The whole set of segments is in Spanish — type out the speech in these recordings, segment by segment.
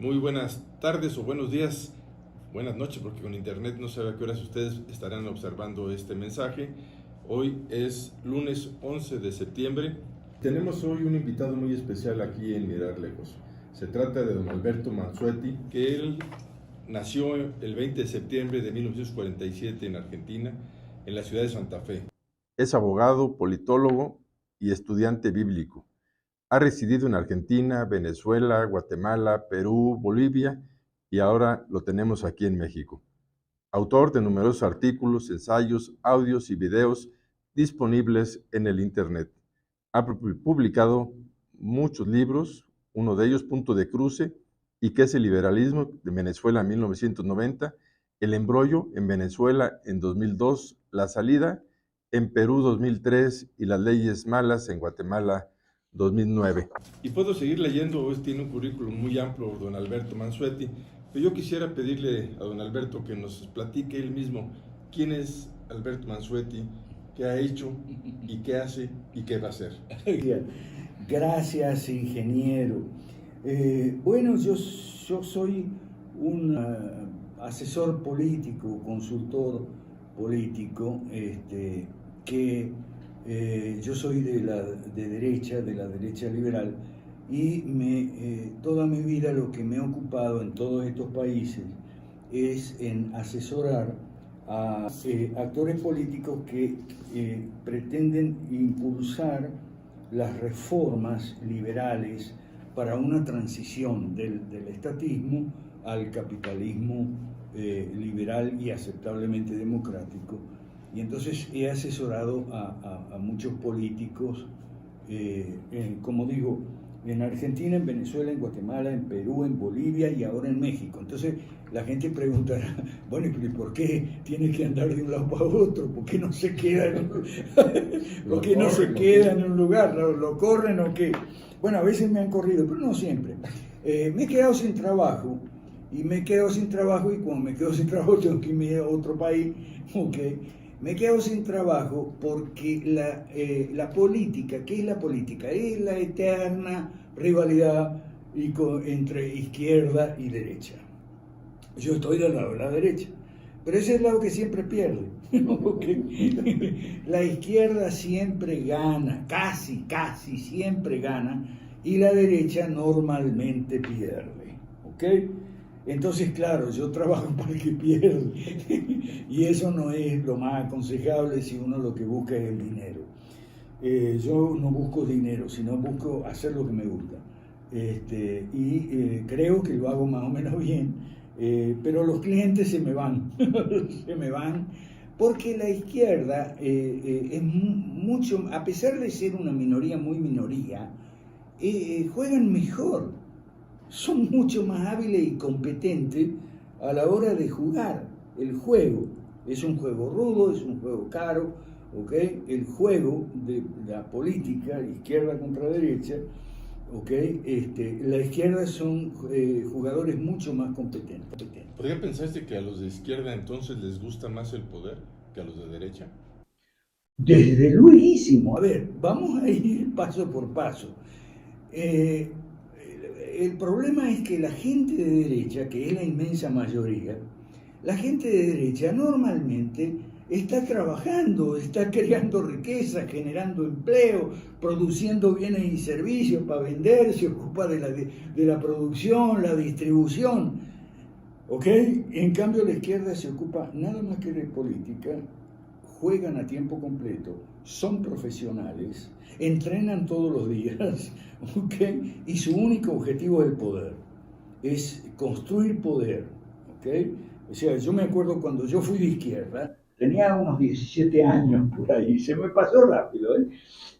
Muy buenas tardes o buenos días, buenas noches, porque con internet no sabe a qué horas ustedes estarán observando este mensaje. Hoy es lunes 11 de septiembre. Tenemos hoy un invitado muy especial aquí en Mirar Lejos. Se trata de don Alberto Mansuetti, que él nació el 20 de septiembre de 1947 en Argentina, en la ciudad de Santa Fe. Es abogado, politólogo y estudiante bíblico. Ha residido en Argentina, Venezuela, Guatemala, Perú, Bolivia y ahora lo tenemos aquí en México. Autor de numerosos artículos, ensayos, audios y videos disponibles en el Internet. Ha publicado muchos libros, uno de ellos, Punto de Cruce, y ¿Qué es el liberalismo? De Venezuela en 1990, El embrollo en Venezuela en 2002, La salida en Perú 2003 y Las leyes malas en Guatemala 2009. Y puedo seguir leyendo, tiene un currículum muy amplio, don Alberto Mansuetti, pero yo quisiera pedirle a don Alberto que nos platique él mismo quién es Alberto Mansuetti, qué ha hecho y qué hace y qué va a hacer. Gracias, ingeniero. Bueno, yo soy un asesor político, consultor político, que yo soy de la derecha liberal, y toda mi vida lo que me he ocupado en todos estos países es en asesorar a actores políticos que pretenden impulsar las reformas liberales para una transición del estatismo al capitalismo liberal y aceptablemente democrático. Y entonces he asesorado a muchos políticos, como digo, en Argentina, en Venezuela, en Guatemala, en Perú, en Bolivia y ahora en México. Entonces la gente preguntará, bueno, ¿y por qué tiene que andar de un lado para otro? ¿Por qué no se queda en un lugar? ¿Lo corren o qué? Bueno, a veces me han corrido, pero no siempre. Me he quedado sin trabajo, y cuando me quedo sin trabajo tengo que irme a otro país, ¿okay? Me he quedado sin trabajo porque la política, ¿qué es la política? Es la eterna rivalidad entre izquierda y derecha. Yo estoy del lado de la derecha, pero ese es el lado que siempre pierde. La izquierda siempre gana, casi siempre gana, y la derecha normalmente pierde. ¿Okay? Entonces, claro, yo trabajo para el que pierde, y eso no es lo más aconsejable si uno lo que busca es el dinero. Yo no busco dinero, sino busco hacer lo que me gusta. Creo que lo hago más o menos bien, pero los clientes se me van, porque la izquierda es mucho, a pesar de ser una minoría, muy minoría, juegan mejor. Son mucho más hábiles y competentes a la hora de jugar el juego. Es un juego rudo, es un juego caro, ¿okay? El juego de la política, izquierda contra derecha, ¿okay? La izquierda son jugadores mucho más competentes. ¿Podría pensarse que a los de izquierda entonces les gusta más el poder que a los de derecha? Desde luego. A ver, vamos a ir paso por paso. El problema es que la gente de derecha, que es la inmensa mayoría, la gente de derecha normalmente está trabajando, está creando riqueza, generando empleo, produciendo bienes y servicios para vender, se ocupa de la producción, la distribución. ¿Ok? En cambio, la izquierda se ocupa nada más que de política, juegan a tiempo completo, son profesionales, entrenan todos los días, ¿okay? Y su único objetivo es el poder, es construir poder, ¿okay? O sea, yo me acuerdo cuando yo fui de izquierda, tenía unos 17 años por ahí, se me pasó rápido, ¿eh?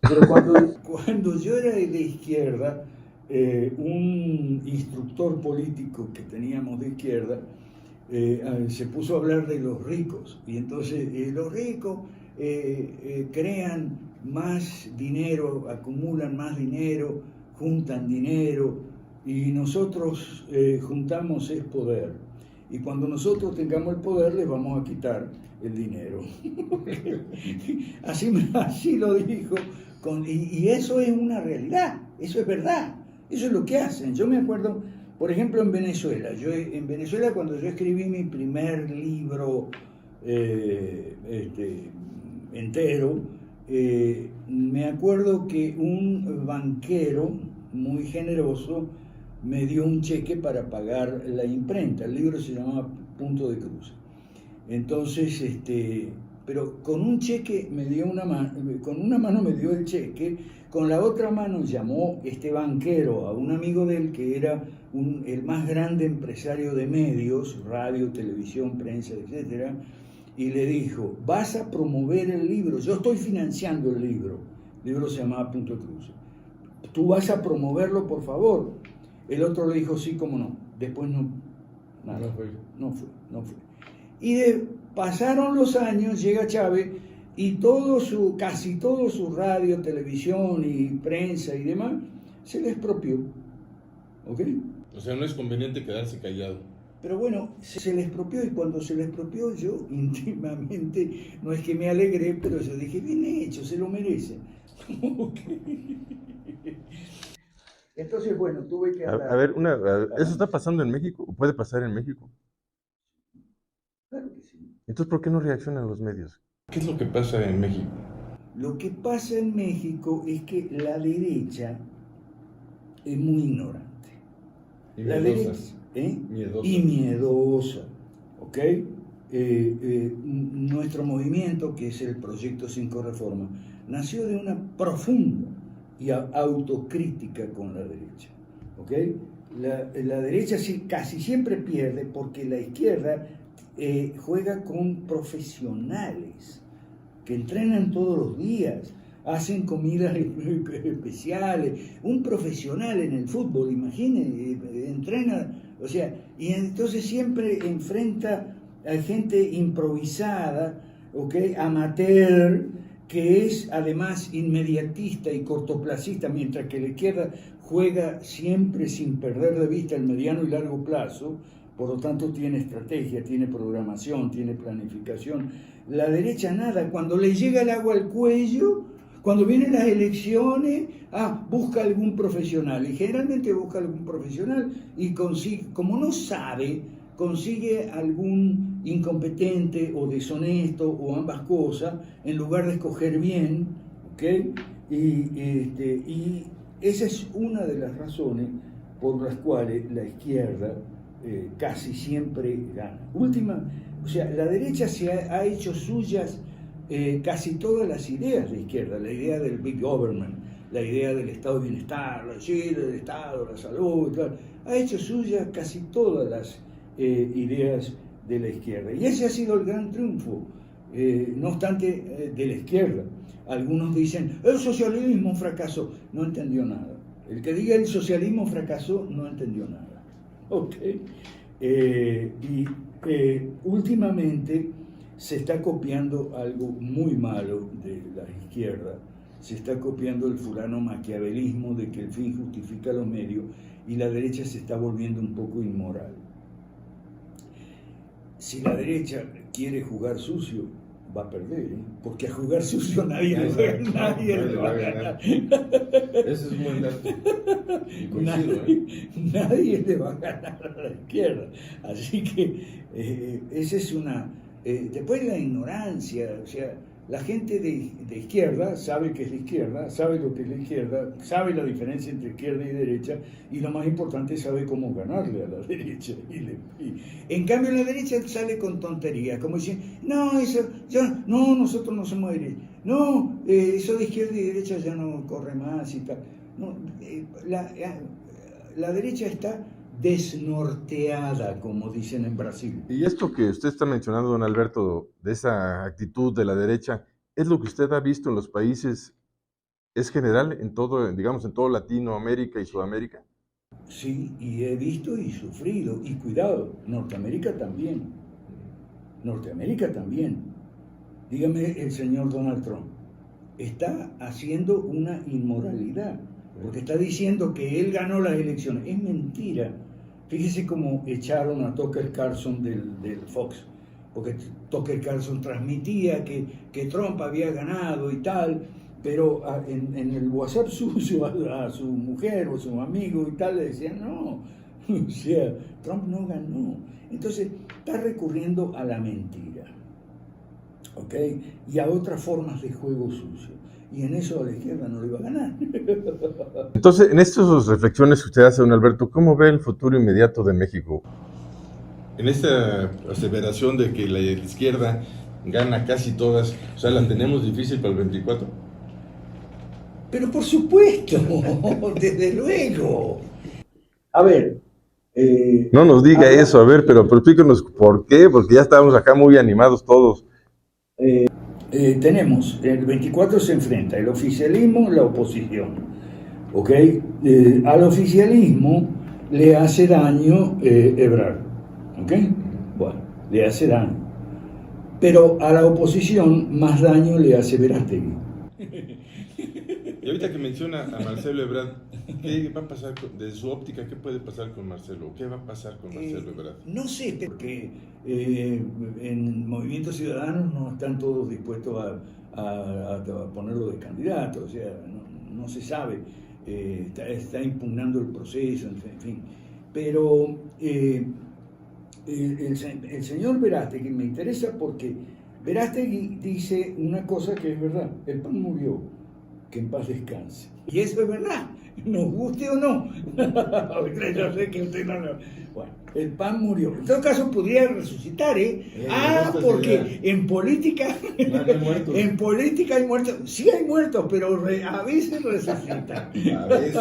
Pero cuando yo era de izquierda, un instructor político que teníamos de izquierda, se puso a hablar de los ricos, y entonces los ricos crean más dinero, acumulan más dinero, juntan dinero, y nosotros juntamos es poder, y cuando nosotros tengamos el poder les vamos a quitar el dinero. así lo dijo, y eso es una realidad, eso es verdad, eso es lo que hacen. Yo me acuerdo Por ejemplo, en Venezuela. En Venezuela, cuando yo escribí mi primer libro entero, me acuerdo que un banquero muy generoso me dio un cheque para pagar la imprenta. El libro se llamaba Punto de Cruce. Entonces, pero con un cheque me dio con una mano me dio el cheque, con la otra mano llamó este banquero a un amigo de él que era el más grande empresario de medios, radio, televisión, prensa, etcétera, y le dijo: vas a promover el libro, yo estoy financiando el libro se llamaba Punto de Cruce, tú vas a promoverlo, por favor. El otro le dijo: sí, cómo no. Después no fue. Y pasaron los años, llega Chávez y casi todo su radio, televisión y prensa y demás se le expropió. ¿Ok? O sea, no es conveniente quedarse callado. Pero bueno, se le expropió, y cuando se le expropió, yo íntimamente, no es que me alegré, pero yo dije: bien hecho, se lo merece. Entonces, bueno, tuve que hablar. A ver, ¿eso está pasando en México? ¿O puede pasar en México? Claro que sí. Entonces, ¿por qué no reaccionan los medios? ¿Qué es lo que pasa en México? Lo que pasa en México es que la derecha es muy ignorante. Y la miedosa. Miedosa. Y miedosa. ¿Ok? Nuestro movimiento, que es el Proyecto 5 Reforma, nació de una profunda y autocrítica con la derecha. ¿Ok? La derecha casi siempre pierde porque la izquierda juega con profesionales que entrenan todos los días, hacen comidas especiales. Un profesional en el fútbol, imagine, entrena, o sea, y entonces siempre enfrenta a gente improvisada, ¿okay? Amateur, que es además inmediatista y cortoplacista, mientras que la izquierda juega siempre sin perder de vista el mediano y largo plazo. Por lo tanto, tiene estrategia, tiene programación, tiene planificación. La derecha nada. Cuando le llega el agua al cuello, cuando vienen las elecciones, busca algún profesional. Y generalmente busca algún profesional y consigue, como no sabe, consigue algún incompetente o deshonesto o ambas cosas, en lugar de escoger bien, ¿ok? Y esa es una de las razones por las cuales la izquierda casi siempre gana. O sea, la derecha se ha hecho suyas casi todas las ideas de izquierda, la idea del big government, la idea del estado de bienestar, la Chile, del estado, la salud, tal. Ha hecho suyas casi todas las ideas de la izquierda. Y ese ha sido el gran triunfo, no obstante, de la izquierda. Algunos dicen: el socialismo fracasó. No entendió nada. El que diga el socialismo fracasó no entendió nada. Okay. Últimamente se está copiando algo muy malo de la izquierda. Se está copiando el fulano maquiavelismo de que el fin justifica los medios, y la derecha se está volviendo un poco inmoral. Si la derecha quiere jugar sucio, va a perder, porque a jugar sucio nadie le va a ganar. Ese es un buen dato. Nadie le va a ganar a la izquierda. Así que esa es una... después la ignorancia, o sea, la gente de izquierda sabe que es la izquierda, sabe lo que es la izquierda, sabe la diferencia entre izquierda y derecha, y lo más importante, sabe cómo ganarle a la derecha. En cambio, la derecha sale con tonterías, como dicen: no, nosotros no somos derecha, no, eso de izquierda y derecha ya no corre más y tal. No, la derecha está desnorteada, como dicen en Brasil. Y esto que usted está mencionando, don Alberto, de esa actitud de la derecha, ¿es lo que usted ha visto en los países, es general en todo, digamos, en todo Latinoamérica y Sudamérica? Sí, y he visto y sufrido, y cuidado, Norteamérica también. Dígame el señor Donald Trump, está haciendo una inmoralidad, porque está diciendo que él ganó las elecciones. Es mentira. Fíjese cómo echaron a Tucker Carlson del Fox, porque Tucker Carlson transmitía que Trump había ganado y tal, pero en el WhatsApp suyo a su mujer o a su amigo y tal le decían: no, O sea, Trump no ganó. Entonces, está recurriendo a la mentira, ¿ok? Y a otras formas de juego sucio. Y en eso a la izquierda no le va a ganar. Entonces, en estas reflexiones que usted hace, don Alberto, ¿cómo ve el futuro inmediato de México? En esta aseveración de que la izquierda gana casi todas, o sea, ¿la tenemos difícil para el 24? Pero por supuesto, desde luego. A ver. No nos diga eso, a ver, pero explíquenos por qué, porque ya estábamos acá muy animados todos. Tenemos, el 24 se enfrenta el oficialismo y la oposición, ¿ok? Al oficialismo le hace daño Ebrard, ¿ok? Bueno, le hace daño. Pero a la oposición más daño le hace Verástegui. Y ahorita que menciona a Marcelo Ebrard, ¿qué va a pasar desde su óptica? ¿Qué puede pasar con Marcelo? ¿Qué va a pasar con Marcelo Ebrard? No sé, porque en Movimiento Ciudadano no están todos dispuestos a ponerlo de candidato, o sea, no se sabe, está impugnando el proceso, en fin. Pero el señor Verástegui me interesa porque Verástegui dice una cosa que es verdad: el PAN murió, que en paz descanse. Y eso es verdad, nos guste o no. Yo sé que usted no lo... Bueno, el PAN murió. En todo caso podría resucitar, ¿eh? Porque en política, en política hay muertos. Sí hay muertos, pero a veces resucitan. A veces.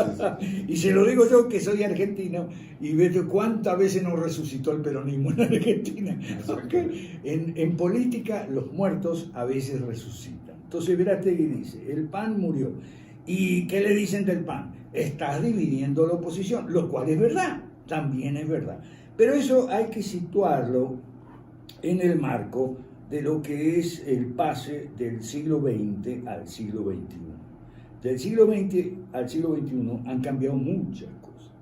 Y se lo digo yo, que soy argentino, y veo cuántas veces no resucitó el peronismo en Argentina. ¿Okay? En política los muertos a veces resucitan. Entonces Verástegui dice, el PAN murió. ¿Y qué le dicen del PAN? Estás dividiendo la oposición, lo cual es verdad, también es verdad. Pero eso hay que situarlo en el marco de lo que es el pase del siglo XX al siglo XXI. Del siglo XX al siglo XXI han cambiado muchas cosas.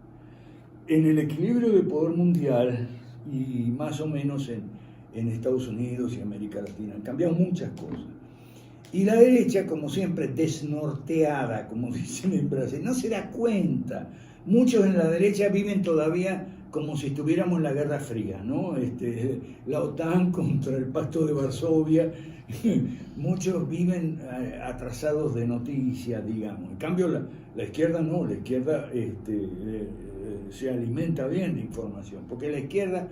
En el equilibrio de poder mundial y más o menos en Estados Unidos y América Latina han cambiado muchas cosas. Y la derecha, como siempre, desnorteada, como dicen en Brasil, no se da cuenta. Muchos en la derecha viven todavía como si estuviéramos en la Guerra Fría, ¿no? La OTAN contra el Pacto de Varsovia. Muchos viven atrasados de noticias, digamos. En cambio, la izquierda no, la izquierda se alimenta bien de información, porque la izquierda...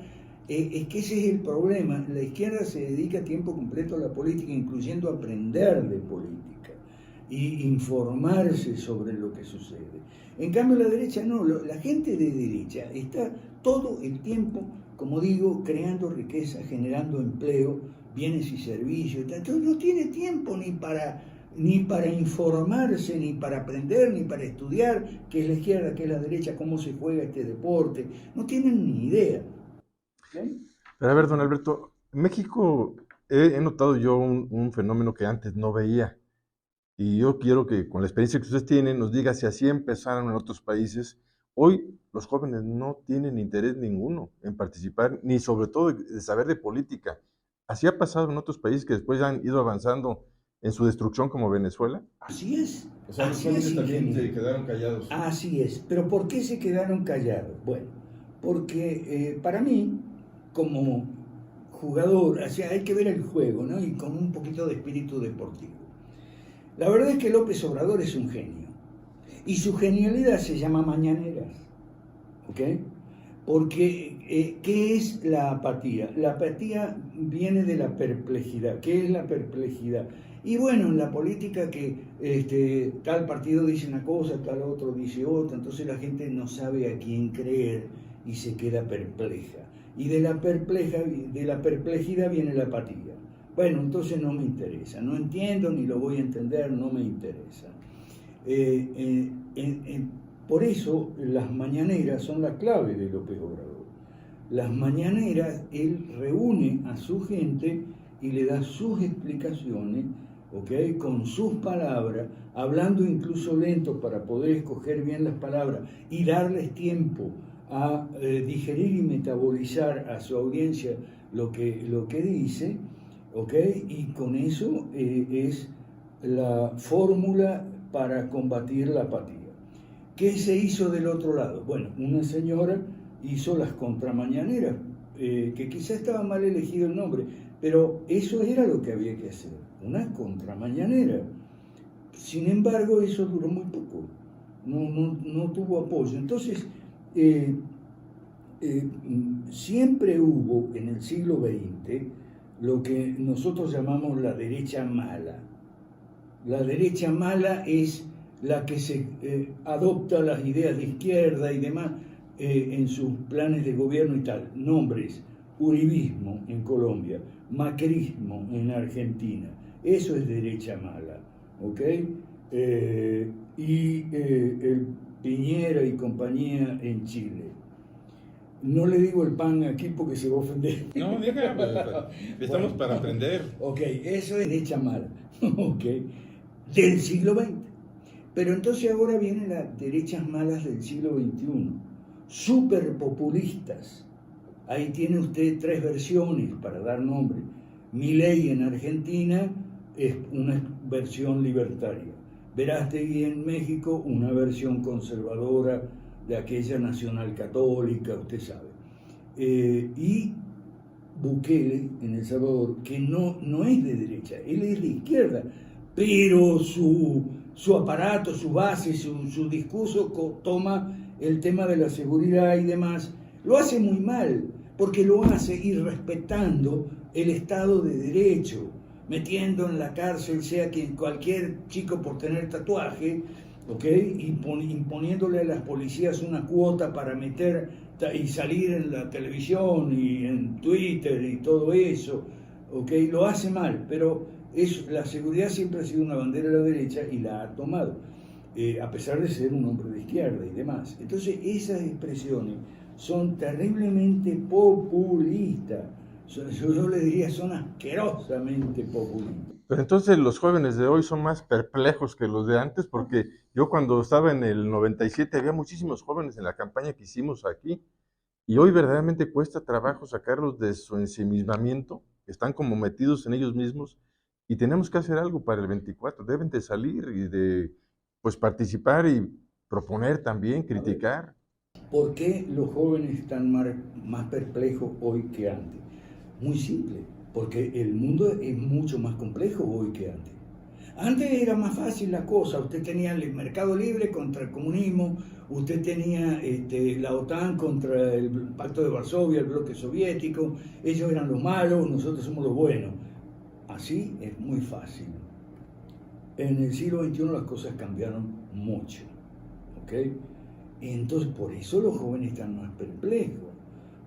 es que ese es el problema. La izquierda se dedica a tiempo completo a la política, incluyendo aprender de política y informarse sobre lo que sucede. En cambio, la derecha no. La gente de derecha está todo el tiempo, como digo, creando riqueza, generando empleo, bienes y servicios. Entonces no tiene tiempo ni para informarse, ni para aprender, ni para estudiar qué es la izquierda, qué es la derecha, cómo se juega este deporte. No tienen ni idea. Pero a ver, don Alberto, en México he notado yo un fenómeno que antes no veía. Y yo quiero que con la experiencia que ustedes tienen nos diga si así empezaron en otros países. Hoy los jóvenes no tienen interés ninguno en participar, ni sobre todo de saber de política. ¿Así ha pasado en otros países que después han ido avanzando en su destrucción como Venezuela? Así es. O sea, los jóvenes también se quedaron callados. Así es. ¿Pero por qué se quedaron callados? Bueno, porque para mí, como jugador, o sea, hay que ver el juego, ¿no? Y con un poquito de espíritu deportivo. La verdad es que López Obrador es un genio. Y su genialidad se llama mañaneras. ¿Ok? Porque, ¿qué es la apatía? La apatía viene de la perplejidad. ¿Qué es la perplejidad? Y bueno, en la política que tal partido dice una cosa, tal otro dice otra, entonces la gente no sabe a quién creer y se queda perpleja. Y de la perplejidad viene la apatía. Bueno, entonces no me interesa, no entiendo ni lo voy a entender, no me interesa. Por eso las mañaneras son la clave de López Obrador. Las mañaneras, él reúne a su gente y le da sus explicaciones, ¿okay? Con sus palabras, hablando incluso lento para poder escoger bien las palabras y darles tiempo a digerir y metabolizar a su audiencia lo que dice, ¿okay? Y con eso es la fórmula para combatir la apatía. ¿Qué se hizo del otro lado? Bueno, una señora hizo las contramañaneras, que quizá estaba mal elegido el nombre, pero eso era lo que había que hacer, una contramañanera. Sin embargo, eso duró muy poco, no tuvo apoyo. Entonces, siempre hubo en el siglo XX lo que nosotros llamamos la derecha mala. La derecha mala es la que se adopta las ideas de izquierda y demás en sus planes de gobierno y tal. Nombres: uribismo en Colombia, macrismo en Argentina. Eso es derecha mala, ¿ok? El Piñera y compañía en Chile. No le digo el PAN aquí porque se va a ofender. No, dígame, estamos para aprender. Ok, eso es derecha mala, ok, del siglo XX. Pero entonces ahora vienen las derechas malas del siglo XXI, súper populistas. Ahí tiene usted 3 versiones para dar nombre. Milei en Argentina es una versión libertaria. Verástegui en México, una versión conservadora de aquella nacional católica, usted sabe. Y Bukele en El Salvador, que no es de derecha, él es de izquierda, pero su aparato, su base, su discurso toma el tema de la seguridad y demás. Lo hace muy mal, porque lo hace irrespetando el Estado de Derecho, metiendo en la cárcel sea quien cualquier chico por tener tatuaje, ¿okay? Imponiéndole a las policías una cuota para meter y salir en la televisión y en Twitter y todo eso, ¿okay? Lo hace mal, pero la seguridad siempre ha sido una bandera de la derecha y la ha tomado, a pesar de ser un hombre de izquierda y demás. Entonces esas expresiones son terriblemente populistas. Yo le diría, son asquerosamente populistas. Pero entonces los jóvenes de hoy son más perplejos que los de antes, porque yo cuando estaba en el 97 había muchísimos jóvenes en la campaña que hicimos aquí, y hoy verdaderamente cuesta trabajo sacarlos de su ensimismamiento, están como metidos en ellos mismos, y tenemos que hacer algo para el 24, deben de salir y de pues participar y proponer también, criticar. ¿Por qué los jóvenes están más perplejos hoy que antes? Muy simple, porque el mundo es mucho más complejo hoy que antes. Antes era más fácil la cosa, usted tenía el mercado libre contra el comunismo, usted tenía la OTAN contra el Pacto de Varsovia, el bloque soviético, ellos eran los malos, nosotros somos los buenos. Así es muy fácil. En el siglo XXI las cosas cambiaron mucho, ¿ok? Entonces, por eso los jóvenes están más perplejos,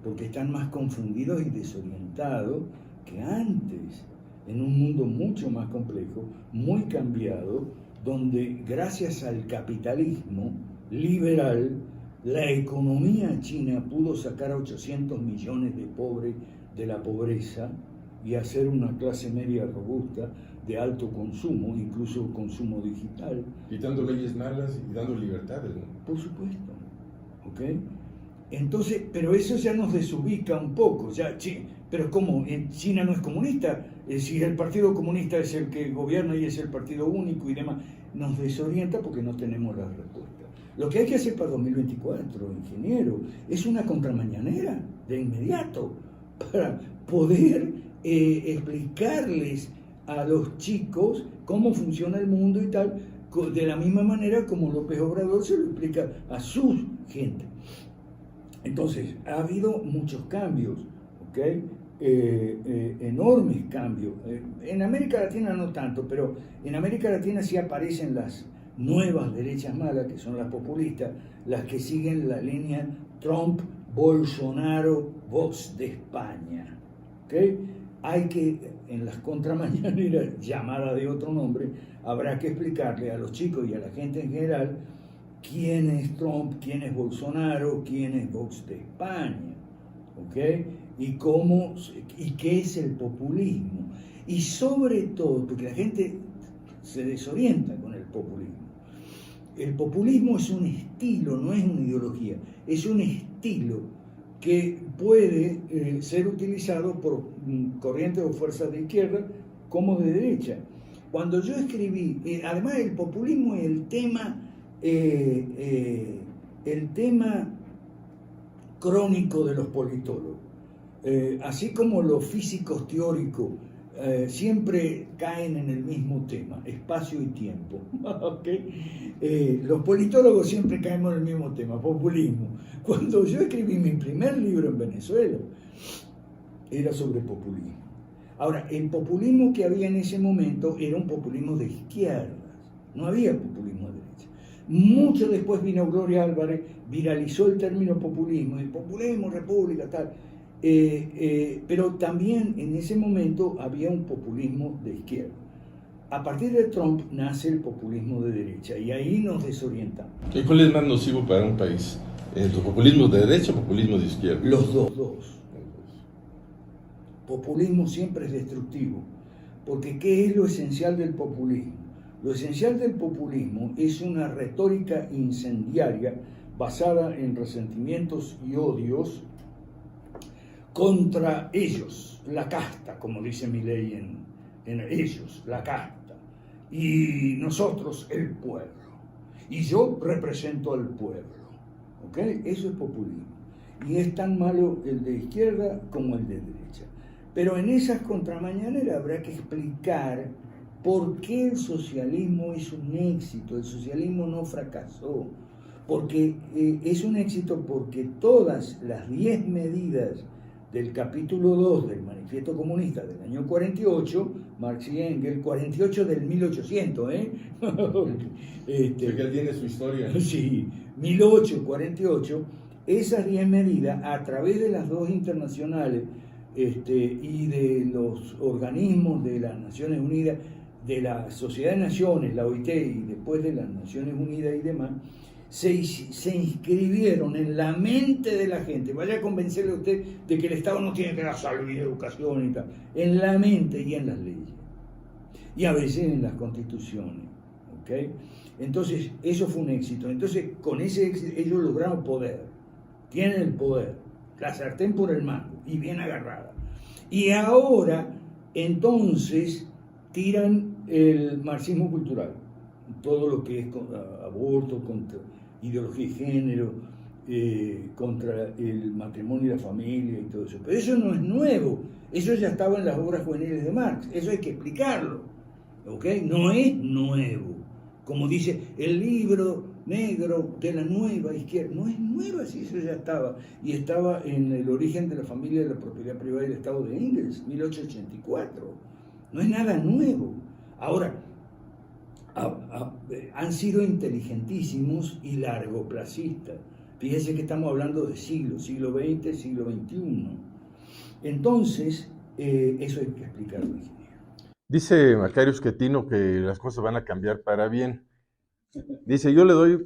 porque están más confundidos y desorientados que antes, en un mundo mucho más complejo, muy cambiado, donde gracias al capitalismo liberal, la economía china pudo sacar a 800 millones de pobres de la pobreza y hacer una clase media robusta de alto consumo, incluso consumo digital. Quitando leyes malas y dando libertades, ¿no? Por supuesto, ¿ok? Entonces, pero eso ya nos desubica un poco, pero ¿cómo? ¿China no es comunista? Si el Partido Comunista es el que gobierna y es el partido único y demás, nos desorienta porque no tenemos la respuesta. Lo que hay que hacer para 2024, ingeniero, es una contramañanera de inmediato para poder explicarles a los chicos cómo funciona el mundo y tal, de la misma manera como López Obrador se lo explica a su gente. Entonces, ha habido muchos cambios, ¿ok? Enormes cambios. En América Latina no tanto, pero en América Latina sí aparecen las nuevas derechas malas, que son las populistas, las que siguen la línea Trump, Bolsonaro, Vox de España, ¿ok? Hay que, en las contramañaneras, llamada de otro nombre, habrá que explicarle a los chicos y a la gente en general quién es Trump, quién es Bolsonaro, quién es Vox de España, ¿ok? Y qué es el populismo. Y sobre todo, porque la gente se desorienta con el populismo. El populismo es un estilo, no es una ideología, es un estilo que puede ser utilizado por corrientes o fuerzas de izquierda como de derecha. Cuando yo escribí, además el populismo es el tema crónico de los politólogos. Así como los físicos teóricos siempre caen en el mismo tema, espacio y tiempo. ¿Okay? Los politólogos siempre caemos en el mismo tema, populismo. Cuando yo escribí mi primer libro en Venezuela, era sobre populismo. Ahora, el populismo que había en ese momento era un populismo de izquierdas, no había populismo de derecha. Mucho después vino Gloria Álvarez, viralizó el término populismo, el populismo, república, tal. Pero también en ese momento había un populismo de izquierda. A partir de Trump nace el populismo de derecha y ahí nos desorientamos. ¿Y cuál es más nocivo para un país? ¿El populismo de derecha o populismo de izquierda? Los dos. Populismo siempre es destructivo, porque ¿qué es lo esencial del populismo? Lo esencial del populismo es una retórica incendiaria basada en resentimientos y odios contra ellos, la casta, como dice Milei en ellos, la casta, y nosotros el pueblo, y yo represento al pueblo, ¿ok? Eso es populismo, y es tan malo el de izquierda como el de derecha. Pero en esas contramañaneras habrá que explicar por qué el socialismo es un éxito, el socialismo no fracasó, porque es un éxito porque todas las 10 medidas del capítulo 2 del Manifiesto Comunista del año 48, Marx y Engels, 48 del 1800, Sí, que él tiene su historia. Sí, 1848, esas 10 medidas a través de las dos internacionales y de los organismos de las Naciones Unidas, de la Sociedad de Naciones, la OIT, y después de las Naciones Unidas y demás, se inscribieron en la mente de la gente. Vaya a convencerle a usted de que el Estado no tiene que dar salud y educación y tal. En la mente y en las leyes. Y a veces en las constituciones. ¿Okay? Entonces, eso fue un éxito. Entonces, con ese éxito, ellos lograron poder. Tienen el poder. La sartén por el mango. Y bien agarrada. Y ahora, entonces, tiran el marxismo cultural. Todo lo que es aborto, contra ideología de género, contra el matrimonio y la familia y todo eso. Pero eso no es nuevo, eso ya estaba en las obras juveniles de Marx, eso hay que explicarlo, ¿ok? No es nuevo, como dice el libro negro de la nueva izquierda, no es nueva, si eso ya estaba, y estaba en el origen de la familia de la propiedad privada y el Estado de Engels, 1884, no es nada nuevo. Ahora, han sido inteligentísimos y largoplacistas. Fíjense que estamos hablando de siglo XX, siglo XXI. Entonces, eso hay que explicarlo, ingeniero. Dice Macario Schettino que las cosas van a cambiar para bien. Dice, yo le doy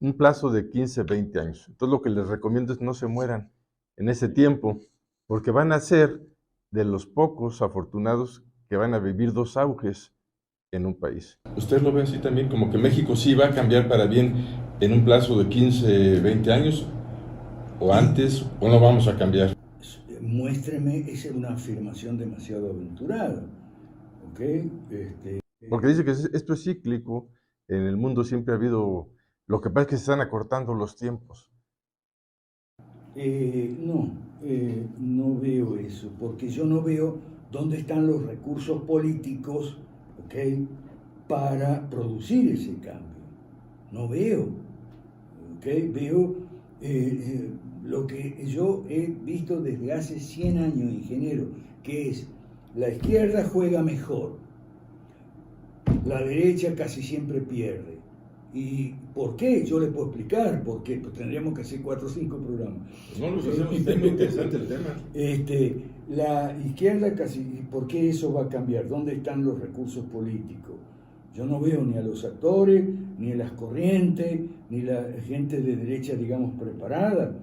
un plazo de 15, 20 años. Entonces lo que les recomiendo es no se mueran en ese tiempo, porque van a ser de los pocos afortunados que van a vivir dos auges en un país. ¿Usted lo ve así también, como que México sí va a cambiar para bien en un plazo de 15, 20 años? ¿O antes, o no vamos a cambiar? Muéstreme, esa es una afirmación demasiado aventurada. ¿Ok? Porque dice que esto es cíclico, en el mundo siempre ha habido, lo que pasa es que se están acortando los tiempos. No veo eso, porque yo no veo dónde están los recursos políticos, ¿okay?, para producir ese cambio. No veo, ¿okay? Veo lo que yo he visto desde hace 100 años, ingeniero, que es la izquierda juega mejor, la derecha casi siempre pierde. ¿Y por qué? Yo le puedo explicar por qué, pues tendríamos que hacer 4 o 5 programas. No, los hacemos, está muy interesante el tema. La izquierda casi, ¿por qué eso va a cambiar? ¿Dónde están los recursos políticos? Yo no veo ni a los actores, ni a las corrientes, ni la gente de derecha, digamos, preparada.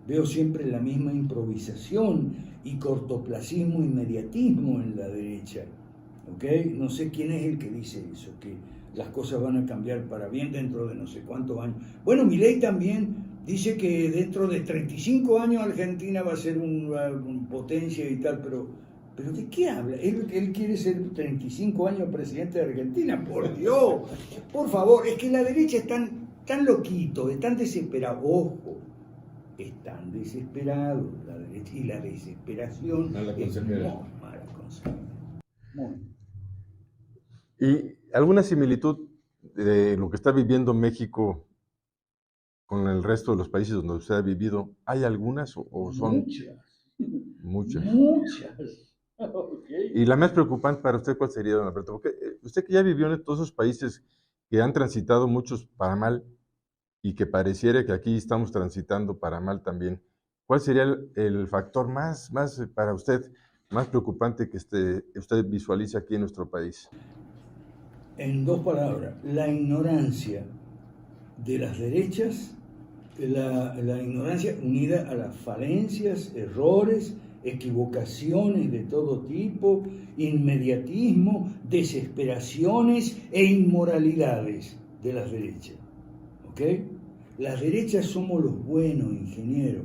Veo siempre la misma improvisación y cortoplacismo, inmediatismo en la derecha. ¿Okay? No sé quién es el que dice eso, que las cosas van a cambiar para bien dentro de no sé cuántos años. Bueno, Milei también dice que dentro de 35 años Argentina va a ser una potencia y tal, pero ¿de qué habla? Él quiere ser 35 años presidente de Argentina, por Dios, por favor, es que la derecha es tan loquito, es tan desesperado. Ojo, están desesperados, la derecha, y la desesperación Mala es consejera. muy mala consejera. Muy. ¿Y alguna similitud de lo que está viviendo México con el resto de los países donde usted ha vivido? ¿Hay algunas o son Muchas. muchas? Muchas. Okay. Y la más preocupante para usted, ¿cuál sería, don Alberto? Porque usted que ya vivió en todos esos países que han transitado muchos para mal y que pareciera que aquí estamos transitando para mal también, ¿cuál sería el factor más para usted, más preocupante que usted visualiza aquí en nuestro país? En dos palabras, la ignorancia de las derechas, la ignorancia unida a las falencias, errores, equivocaciones de todo tipo, inmediatismo, desesperaciones e inmoralidades de las derechas. ¿Ok? Las derechas somos los buenos, ingeniero.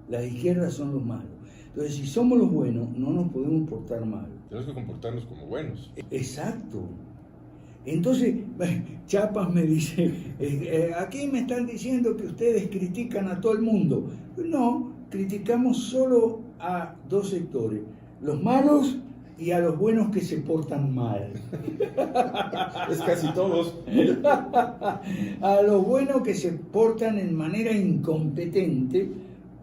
Las izquierdas son los malos. Entonces, si somos los buenos, no nos podemos portar mal. Tenemos que comportarnos como buenos. Exacto. Entonces, Chapas me dice, aquí me están diciendo que ustedes critican a todo el mundo. No, criticamos solo a dos sectores, los malos y a los buenos que se portan mal. Es casi todos. A los buenos que se portan en manera incompetente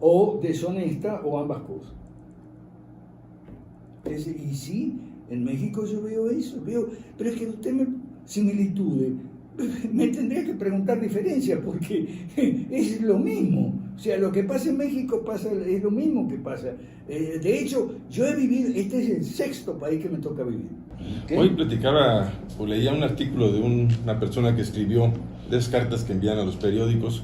o deshonesta o ambas cosas. Y sí, en México yo veo eso, pero es que usted similitudes, me tendría que preguntar diferencias porque es lo mismo. O sea, lo que pasa en México es lo mismo que pasa. De hecho, yo he vivido, este es el sexto país que me toca vivir. ¿Okay? Hoy platicaba o leía un artículo de una persona que escribió de esas cartas que envían a los periódicos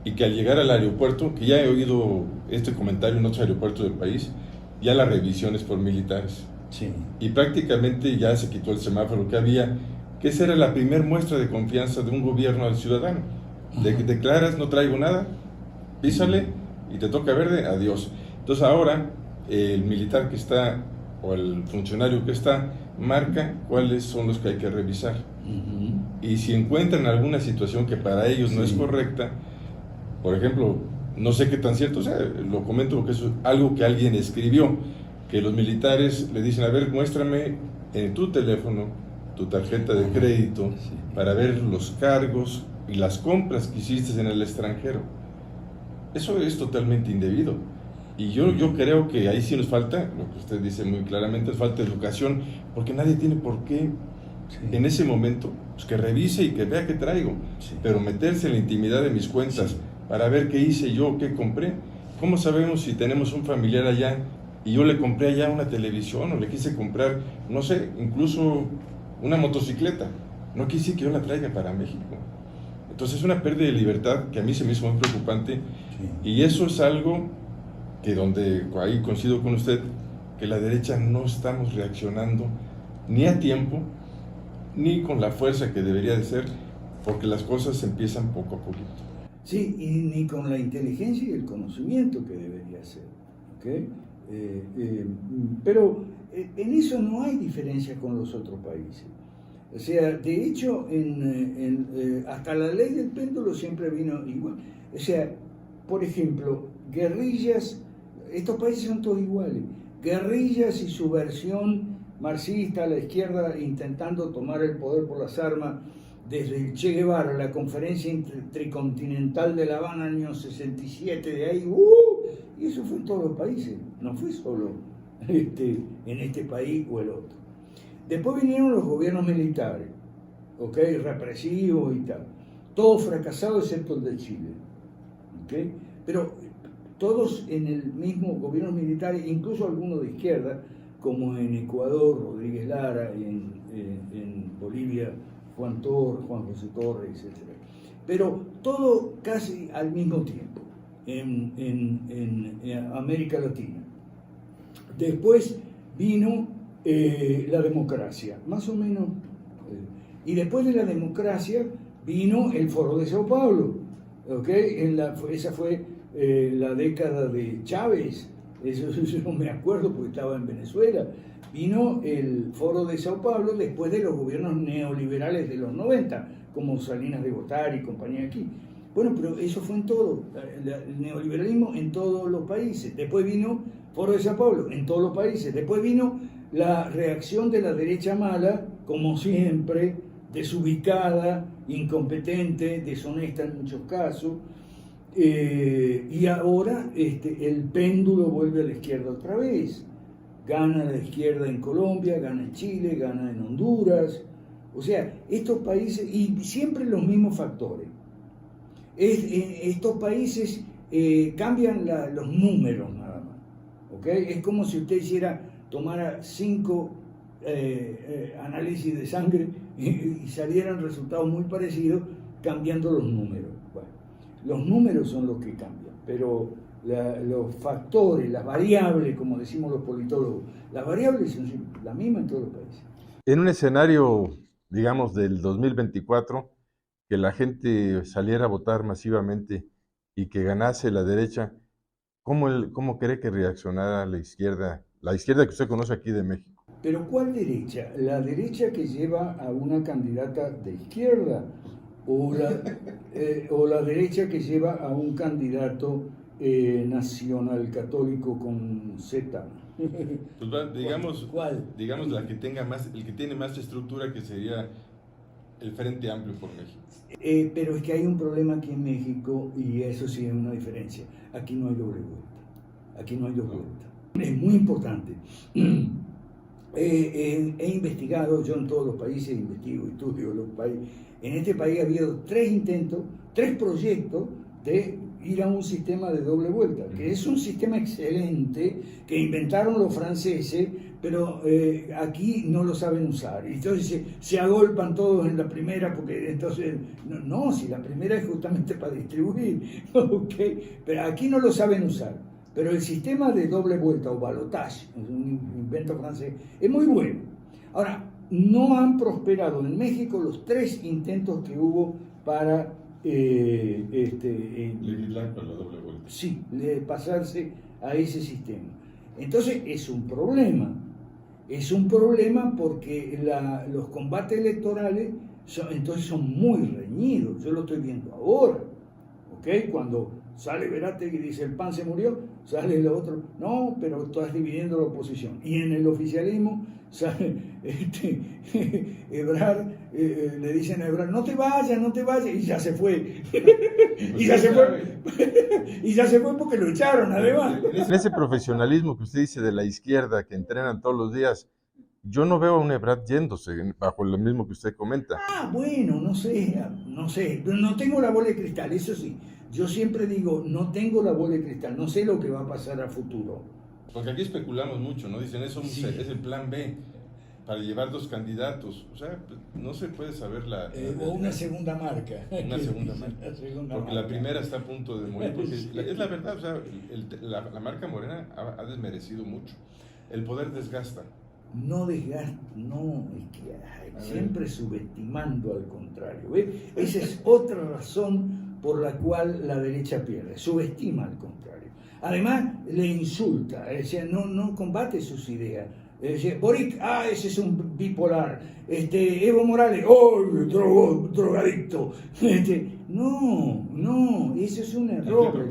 y que al llegar al aeropuerto, que ya he oído este comentario en otros aeropuertos del país, ya la revisión es por militares. Sí. Y prácticamente ya se quitó el semáforo que había, que esa era la primera muestra de confianza de un gobierno al ciudadano. De que declaras, no traigo nada, písale y te toca verde, adiós. Entonces ahora el militar que está o el funcionario que está marca cuáles son los que hay que revisar. Y si encuentran alguna situación que para ellos no es correcta, por ejemplo, no sé qué tan cierto sea, lo comento porque es algo que alguien escribió, que los militares le dicen, a ver, muéstrame en tu teléfono tu tarjeta de crédito para ver los cargos y las compras que hiciste en el extranjero. Eso es totalmente indebido. Y yo creo que ahí sí nos falta, lo que usted dice muy claramente, falta educación, porque nadie tiene por qué en ese momento pues, que revise y que vea qué traigo, pero meterse en la intimidad de mis cuentas para ver qué hice yo, qué compré. ¿Cómo sabemos si tenemos un familiar allá y yo le compré allá una televisión o le quise comprar, no sé, incluso una motocicleta? No quise que yo la traiga para México. Entonces es una pérdida de libertad que a mí se me hizo muy preocupante y eso es algo que donde ahí coincido con usted, que la derecha no estamos reaccionando ni a tiempo, ni con la fuerza que debería de ser, porque las cosas empiezan poco a poquito. Sí, y ni con la inteligencia y el conocimiento que debería ser. ¿Okay? Pero en eso no hay diferencia con los otros países. O sea, de hecho, hasta la ley del péndulo siempre vino igual. O sea, por ejemplo, guerrillas, estos países son todos iguales. Guerrillas y su versión marxista, la izquierda intentando tomar el poder por las armas, desde el Che Guevara, la conferencia tricontinental de La Habana, año 67, de ahí, y eso fue en todos los países, no fue solo en este país o el otro. Después vinieron los gobiernos militares, ¿okay? Represivos y tal, todos fracasados excepto el de Chile, ¿okay? Pero todos en el mismo gobierno militar, incluso algunos de izquierda, como en Ecuador, Rodríguez Lara, y en Bolivia, Juan José Torres, etc. Pero todo casi al mismo tiempo en América Latina. Después vino la democracia, más o menos. Y después de la democracia vino el Foro de Sao Paulo. ¿Okay? Esa fue la década de Chávez. Eso no me acuerdo porque estaba en Venezuela. Vino el Foro de Sao Paulo después de los gobiernos neoliberales de los 90, como Salinas de Gortari y compañía aquí. Bueno, pero eso fue en todo, el neoliberalismo en todos los países. Después vino Foro de Sao Paulo, en todos los países. Después vino la reacción de la derecha mala, como siempre, desubicada, incompetente, deshonesta en muchos casos. Y ahora el péndulo vuelve a la izquierda otra vez. Gana la izquierda en Colombia, gana en Chile, gana en Honduras. O sea, estos países, y siempre los mismos factores. Estos países cambian los números nada más. ¿Okay? Es como si usted tomara 5 análisis de sangre y salieran resultados muy parecidos cambiando los números. Bueno, los números son los que cambian, pero los factores, las variables, como decimos los politólogos, las variables son las mismas en todos los países. En un escenario, digamos, del 2024, que la gente saliera a votar masivamente y que ganase la derecha, ¿cómo cree que reaccionara la izquierda que usted conoce aquí de México? ¿Pero cuál derecha? ¿La derecha que lleva a una candidata de izquierda? ¿O la derecha que lleva a un candidato nacional católico con Z? Pues digamos, ¿Cuál? digamos el que tiene más estructura, que sería el Frente Amplio por México. Pero es que hay un problema aquí en México, y eso sí es una diferencia. Aquí no hay doble vuelta. Aquí no hay doble vuelta. Es muy importante. He investigado, yo en todos los países investigo, estudio los países. En este país ha habido 3 intentos, 3 proyectos de ir a un sistema de doble vuelta, que es un sistema excelente que inventaron los franceses, pero aquí no lo saben usar. Y entonces se agolpan todos en la primera, porque entonces, no, si la primera es justamente para distribuir, ¿okay? Pero aquí no lo saben usar. Pero el sistema de doble vuelta o balotage, es un invento francés, es muy bueno. Ahora, no han prosperado en México los 3 intentos que hubo para legislar para la doble vuelta. Sí, pasarse a ese sistema. Entonces es un problema. Es un problema porque los combates electorales son muy reñidos. Yo lo estoy viendo ahora. ¿Okay? Cuando sale Verástegui y dice el PAN se murió, sale el otro, no, pero estás dividiendo la oposición. Y en el oficialismo sale Ebrard, le dicen a Ebrard, no te vayas, y ya se fue. y ya se fue porque lo echaron, además. En ese profesionalismo que usted dice de la izquierda, que entrenan todos los días, yo no veo a un Ebrard yéndose bajo lo mismo que usted comenta. Bueno, no sé, no tengo la bola de cristal, eso sí. Yo siempre digo, no tengo la bola de cristal, no sé lo que va a pasar a futuro. Porque aquí especulamos mucho, ¿no? Dicen, eso sí. Es el plan B, para llevar 2 candidatos. O sea, no se puede saber o una segunda marca. Una segunda marca. Porque la primera está a punto de morir. Porque es la verdad, o sea, la marca Morena ha desmerecido mucho. El poder desgasta. No desgasta, no, es que siempre subestimando al contrario. ¿Ves? Esa es otra razón por la cual la derecha pierde, subestima al contrario. Además, le insulta, no combate sus ideas. Boric, ese es un bipolar. Evo Morales, drogadicto. No, eso es un error.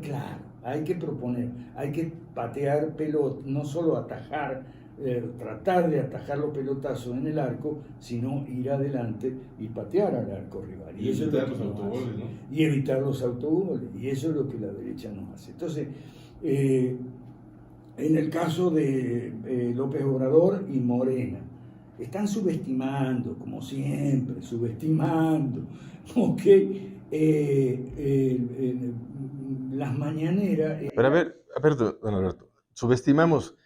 Claro, hay que proponer, hay que patear pelota, no solo atajar, tratar de atajar los pelotazos en el arco, sino ir adelante y patear al arco rival. Y eso evitar los autogoles, ¿no? Y evitar los autogoles. Y eso es lo que la derecha no hace. Entonces, en el caso de López Obrador y Morena, están subestimando, como siempre, ¿ok? Las mañaneras... Pero a ver, don Alberto, subestimamos,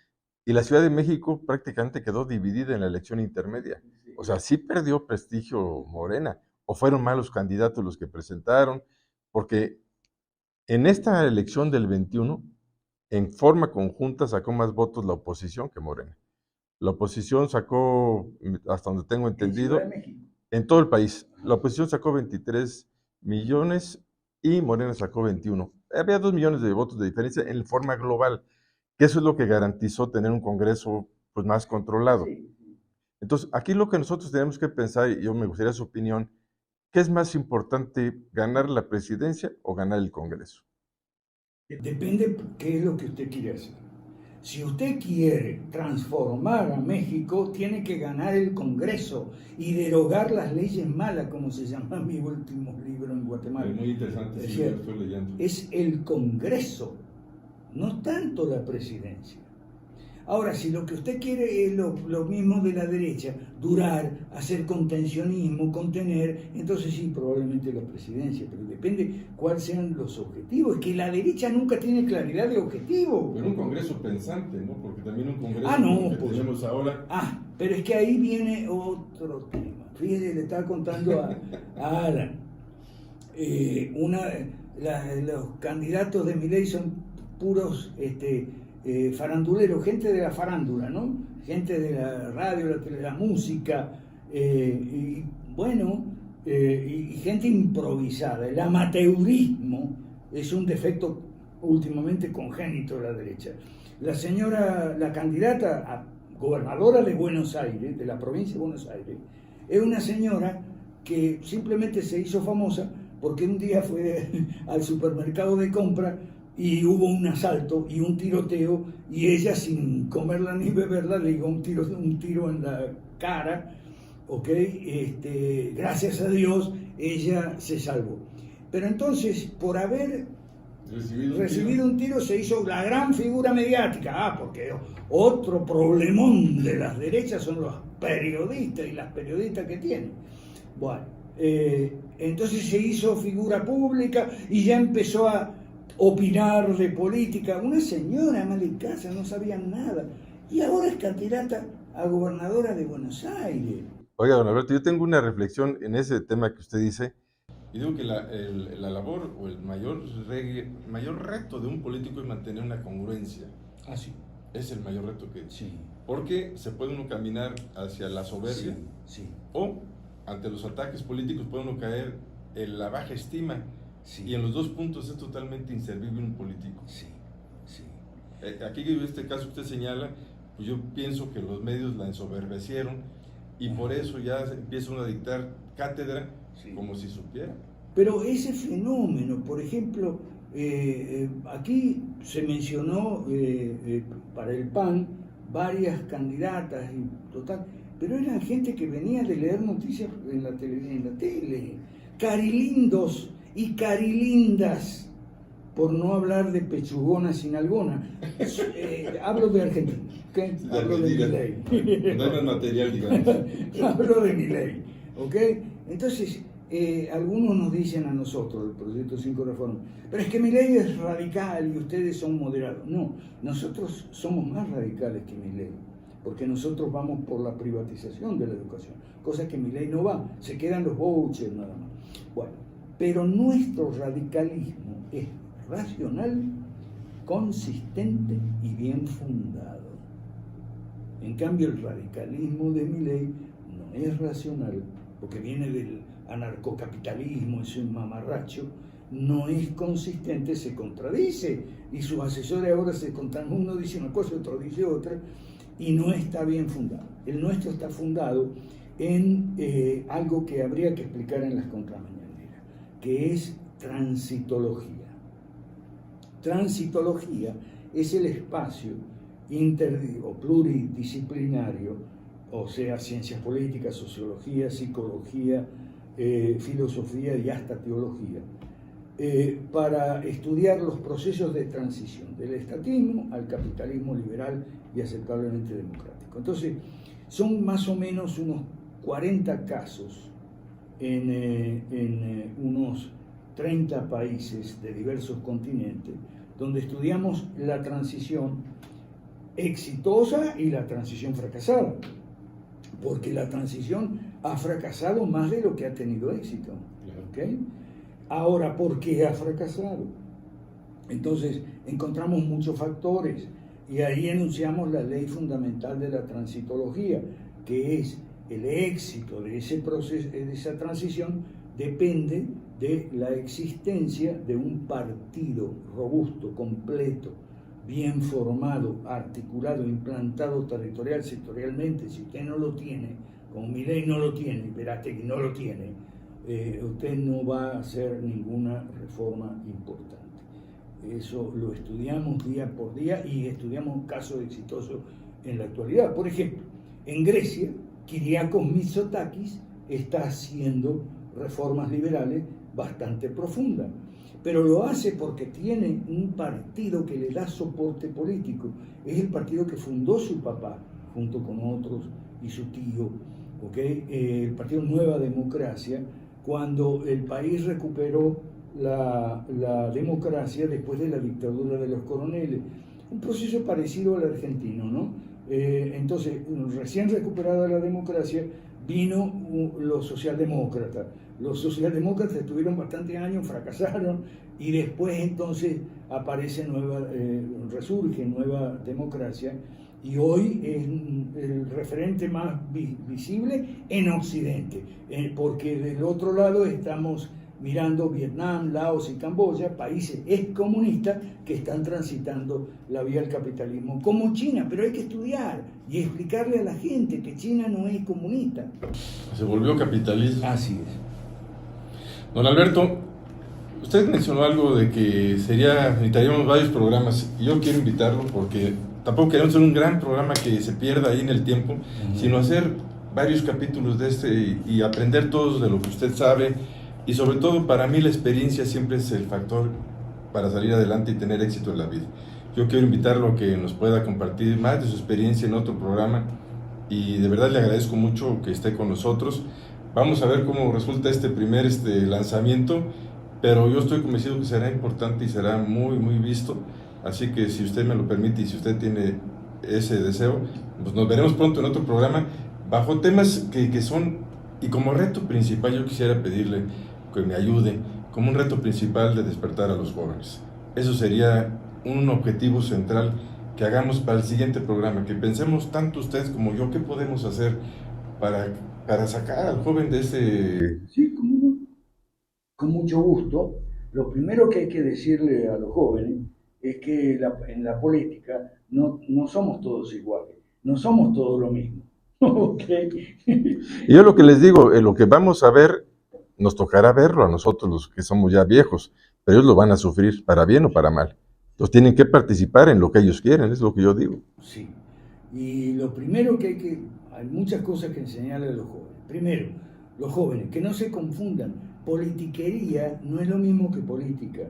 y la Ciudad de México prácticamente quedó dividida en la elección intermedia. O sea, sí perdió prestigio Morena, o fueron malos candidatos los que presentaron, porque en esta elección del 21, en forma conjunta sacó más votos la oposición que Morena. La oposición sacó, hasta donde tengo entendido, en todo el país, la oposición sacó 23 millones y Morena sacó 21. Había 2 millones de votos de diferencia en forma global, que eso es lo que garantizó tener un Congreso pues, más controlado. Entonces, aquí lo que nosotros tenemos que pensar, y yo me gustaría su opinión, ¿Qué es más importante, ganar la presidencia o ganar el Congreso? Depende qué es lo que usted quiere hacer. Si usted quiere transformar a México, tiene que ganar el Congreso y derogar las leyes malas, como se llama mi último libro en Guatemala. Es muy interesante, sí, lo estoy leyendo. Es el Congreso, no tanto la presidencia. Ahora, si lo que usted quiere es lo mismo de la derecha, durar, hacer contencionismo, contener, entonces sí, probablemente la presidencia, pero depende cuáles sean los objetivos. Es que la derecha nunca tiene claridad de objetivo. Pero un Congreso pensante, ¿no? Porque también un Congreso no, que pues, tenemos ahora... pero es que ahí viene otro tema. Fíjese, le estaba contando a Alan. Los candidatos de Milei son puros... faranduleros, gente de la farándula, ¿no? Gente de la radio, la música, y gente improvisada. El amateurismo es un defecto últimamente congénito de la derecha. La candidata a gobernadora de Buenos Aires, de la provincia de Buenos Aires, es una señora que simplemente se hizo famosa porque un día fue al supermercado de compra y hubo un asalto y un tiroteo, y ella, sin comerla ni beberla, le dio un tiro en la cara, ¿ok? Gracias a Dios, ella se salvó. Pero entonces, por haber recibido un tiro, se hizo la gran figura mediática. Porque otro problemón de las derechas son los periodistas y las periodistas que tienen. Bueno, entonces se hizo figura pública y ya empezó a opinar de política. Una señora ama de casa, no sabía nada, y ahora es candidata a gobernadora de Buenos Aires. Oiga, don Alberto, yo tengo una reflexión en ese tema que usted dice, y digo que la labor o el mayor reto de un político es mantener una congruencia. Sí. Es el mayor reto que... Sí. Porque se puede uno caminar hacia la soberbia, sí. O ante los ataques políticos puede uno caer en la baja estima. Sí. Y en los dos puntos es totalmente inservible un político. Sí. Aquí en este caso usted señala, pues yo pienso que los medios la ensoberbecieron y por eso ya empieza uno a dictar cátedra como si supiera. Pero ese fenómeno, por ejemplo, aquí se mencionó para el PAN varias candidatas y total, pero eran gente que venía de leer noticias en la tele, carilindos y carilindas, por no hablar de pechugonas sin algona. Hablo de Argentina, ¿okay? Hablo de Milei. No es material, digamos. Hablo de Milei, ¿ok? Entonces, algunos nos dicen a nosotros, el Proyecto 5 Reforma, pero es que Milei es radical y ustedes son moderados. No, nosotros somos más radicales que Milei, porque nosotros vamos por la privatización de la educación, cosa que Milei no va, se quedan los vouchers nada más. Bueno, pero nuestro radicalismo es racional, consistente y bien fundado. En cambio, el radicalismo de Milei no es racional, porque viene del anarcocapitalismo, es un mamarracho, no es consistente, se contradice, y sus asesores ahora se contan, uno dice una cosa, otro dice otra, y no está bien fundado. El nuestro está fundado en algo que habría que explicar en las contramañaneras, que es transitología. Transitología es el espacio pluridisciplinario, o sea, ciencias políticas, sociología, psicología, filosofía y hasta teología, para estudiar los procesos de transición del estatismo al capitalismo liberal y aceptablemente democrático. Entonces, son más o menos unos 40 casos en unos 30 países de diversos continentes, donde estudiamos la transición exitosa y la transición fracasada, porque la transición ha fracasado más de lo que ha tenido éxito. ¿Okay? Ahora, ¿por qué ha fracasado? Entonces, encontramos muchos factores y ahí enunciamos la ley fundamental de la transitología, que es el éxito de ese proceso, de esa transición, depende de la existencia de un partido robusto, completo, bien formado, articulado, implantado sectorialmente. Si usted no lo tiene, como Milei no lo tiene, Verástegui no lo tiene, usted no va a hacer ninguna reforma importante. Eso lo estudiamos día por día y estudiamos casos exitosos en la actualidad. Por ejemplo, en Grecia, Kyriakos Mitsotakis está haciendo reformas liberales bastante profundas, pero lo hace porque tiene un partido que le da soporte político. Es el partido que fundó su papá, junto con otros, y su tío, ¿okay? El partido Nueva Democracia, cuando el país recuperó la democracia después de la dictadura de los coroneles. Un proceso parecido al argentino, ¿no? Entonces, recién recuperada la democracia, vino los socialdemócratas. Los socialdemócratas estuvieron bastantes años, fracasaron, y después entonces aparece resurge Nueva Democracia, y hoy es el referente más visible en Occidente, porque del otro lado estamos mirando Vietnam, Laos y Camboya, países excomunistas que están transitando la vía del capitalismo, como China, pero hay que estudiar y explicarle a la gente que China no es comunista. Se volvió capitalismo. Así es. Don Alberto, usted mencionó algo de que necesitaríamos varios programas, y yo quiero invitarlo porque tampoco queremos hacer un gran programa que se pierda ahí en el tiempo, sino hacer varios capítulos de este y aprender todos de lo que usted sabe. Y sobre todo, para mí la experiencia siempre es el factor para salir adelante y tener éxito en la vida. Yo quiero invitarlo a que nos pueda compartir más de su experiencia en otro programa, y de verdad le agradezco mucho que esté con nosotros. Vamos a ver cómo resulta este primer lanzamiento, pero yo estoy convencido que será importante y será muy, muy visto. Así que si usted me lo permite y si usted tiene ese deseo, pues nos veremos pronto en otro programa bajo temas que son, y como reto principal yo quisiera pedirle que me ayude, como un reto principal de despertar a los jóvenes. Eso sería un objetivo central que hagamos para el siguiente programa, que pensemos tanto ustedes como yo, qué podemos hacer para sacar al joven de ese... Sí, con mucho gusto. Lo primero que hay que decirle a los jóvenes es que en la política no somos todos iguales, no somos todos lo mismo. Okay. Y yo lo que les digo, lo que vamos a ver, nos tocará verlo a nosotros los que somos ya viejos, pero ellos lo van a sufrir, para bien o para mal. Entonces tienen que participar en lo que ellos quieren, es lo que yo digo. Sí, y lo primero que hay muchas cosas que enseñarle a los jóvenes. Primero, los jóvenes, que no se confundan, politiquería no es lo mismo que política.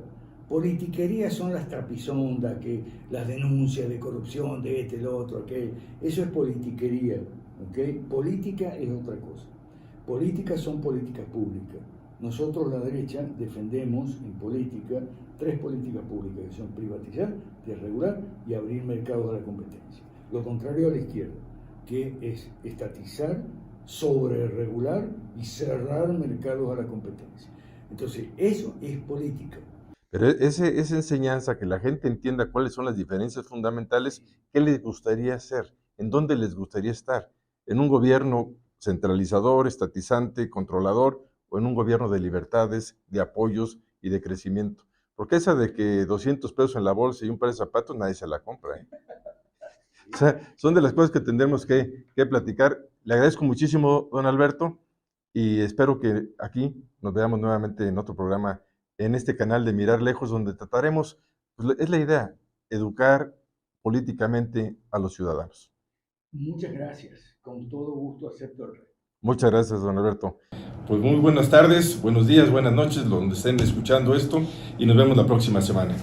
Politiquería son las trapisondas, las denuncias de corrupción de el otro, aquel. Eso es politiquería, ¿ok? Política es otra cosa. Políticas son políticas públicas. Nosotros, la derecha, defendemos en política 3 políticas públicas, que son privatizar, desregular y abrir mercados a la competencia. Lo contrario a la izquierda, que es estatizar, sobreregular y cerrar mercados a la competencia. Entonces, eso es política. Pero esa enseñanza, que la gente entienda cuáles son las diferencias fundamentales, ¿qué les gustaría hacer? ¿En dónde les gustaría estar? ¿En un gobierno centralizador, estatizante, controlador, o en un gobierno de libertades, de apoyos y de crecimiento? Porque esa de que 200 pesos en la bolsa y un par de zapatos, nadie se la compra, ¿eh? O sea, son de las cosas que tendremos que platicar. Le agradezco muchísimo, don Alberto, y espero que aquí nos veamos nuevamente en otro programa, en este canal de Mirar Lejos, donde trataremos, pues es la idea, educar políticamente a los ciudadanos. Muchas gracias, con todo gusto acepto el reto. Muchas gracias, don Alberto. Pues muy buenas tardes, buenos días, buenas noches, donde estén escuchando esto, y nos vemos la próxima semana.